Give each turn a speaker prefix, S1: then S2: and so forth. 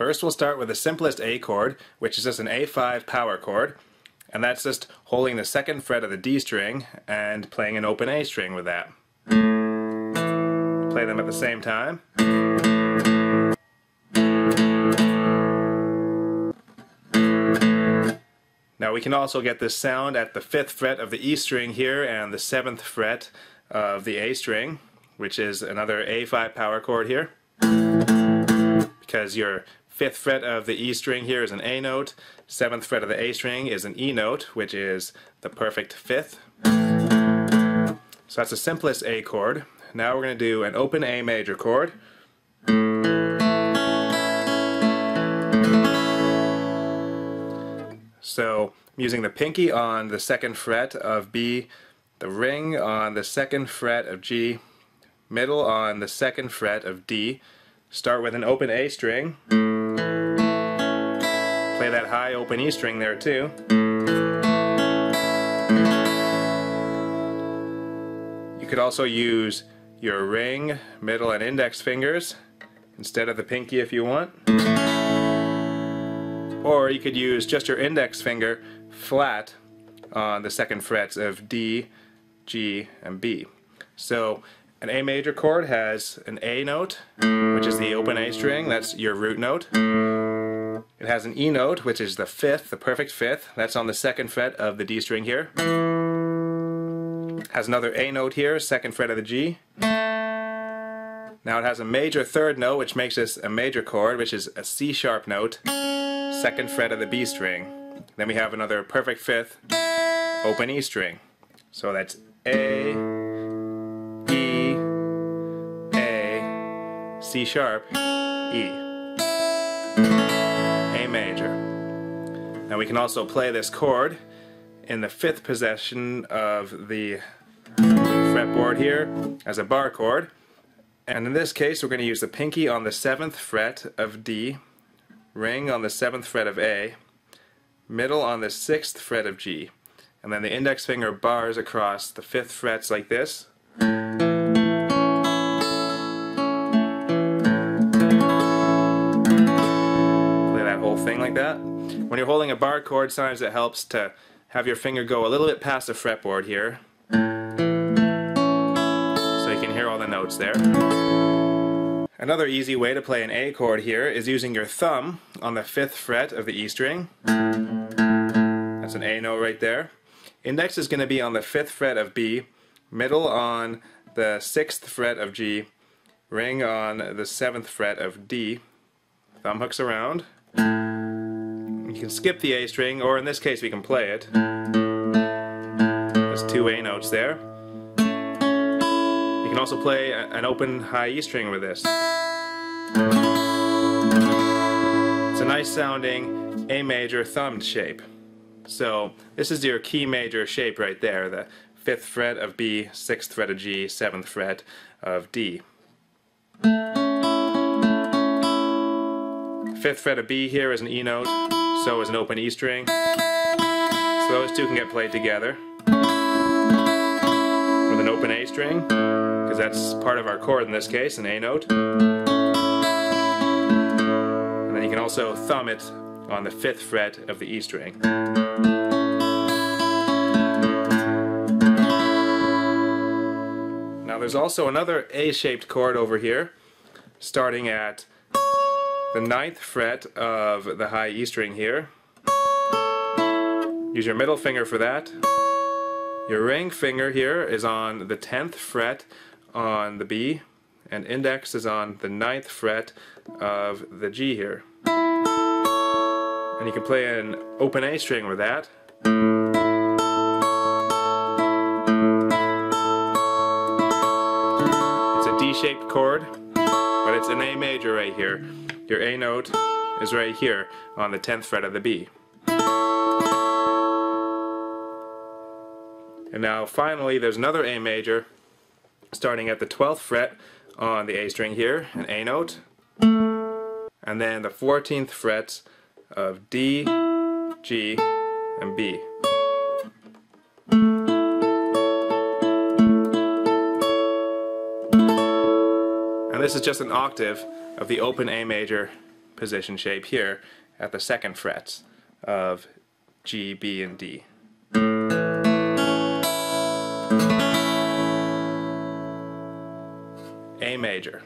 S1: First we'll start with the simplest A chord, which is just an A5 power chord, and that's just holding the second fret of the D string and playing an open A string with that. Play them at the same time. Now we can also get this sound at the 5th fret of the E string here and the 7th fret of the A string, which is another A5 power chord here. Because your 5th fret of the E string here is an A note, 7th fret of the A string is an E note, which is the perfect 5th. So that's the simplest A chord. Now we're going to do an open A major chord. So I'm using the pinky on the 2nd fret of B, the ring on the 2nd fret of G, middle on the 2nd fret of D. Start with an open A string. Play that high open E string there too. You could also use your ring, middle, and index fingers instead of the pinky if you want. Or you could use just your index finger flat on the 2nd frets of D, G, and B. So an A major chord has an A note, which is the open A string, that's your root note. It has an E note, which is the 5th, the perfect 5th, that's on the 2nd fret of the D string here. It has another A note here, 2nd fret of the G. Now it has a major 3rd note, which makes this a major chord, which is a C sharp note, 2nd fret of the B string. Then we have another perfect 5th, open E string. So that's A, E, A, C sharp, E. A major. Now we can also play this chord in the 5th position of the fretboard here as a bar chord. And in this case we're going to use the pinky on the 7th fret of D, ring on the 7th fret of A, middle on the 6th fret of G, and then the index finger bars across the 5th frets like this. Play that whole thing like that. When you're holding a bar chord, sometimes it helps to have your finger go a little bit past the fretboard here, so you can hear all the notes there. Another easy way to play an A chord here is using your thumb on the 5th fret of the E string. That's an A note right there. Index is going to be on the 5th fret of B, middle on the 6th fret of G, ring on the 7th fret of D. Thumb hooks around. You can skip the A string, or in this case we can play it. There's 2 A notes there. You can also play an open high E string with this. It's a nice sounding A major thumbed shape. So this is your key major shape right there, the 5th fret of B, 6th fret of G, 7th fret of D. 5th fret of B here is an E note, so is an open E string. So those two can get played together with an open A string, because that's part of our chord in this case, an A note. And then you can also thumb it on the 5th fret of the E string. Now there's also another A-shaped chord over here, starting at the 9th fret of the high E string here. Use your middle finger for that. Your ring finger here is on the 10th fret on the B, and index is on the 9th fret of the G here. And you can play an open A string with that. It's a D-shaped chord, but it's an A major right here. Your A note is right here on the 10th fret of the B. And now finally there's another A major starting at the 12th fret on the A string here, an A note, and then the 14th frets of D, G, and B. And this is just an octave of the open A major position shape here at the second frets of G, B, and D. A major.